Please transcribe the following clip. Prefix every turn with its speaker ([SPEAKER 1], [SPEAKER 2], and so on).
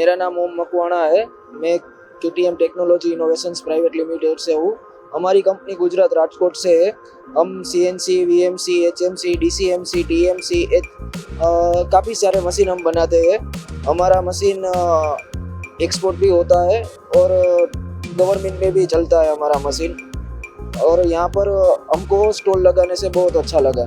[SPEAKER 1] मेरा नाम ओम मकवाणा है। मैं KTM technology innovations private limited से हूँ। हमारी कंपनी गुजरात राजकोट से है। हम सीएनसी, वीएमसी, एचएमसी, डीसीएमसी, टीएमसी काफ़ी सारे मशीन हम बनाते हैं। हमारा मशीन एक्सपोर्ट भी होता है और गवर्नमेंट में भी चलता है हमारा मशीन। और यहाँ पर हमको स्टॉल लगाने से बहुत अच्छा लगा।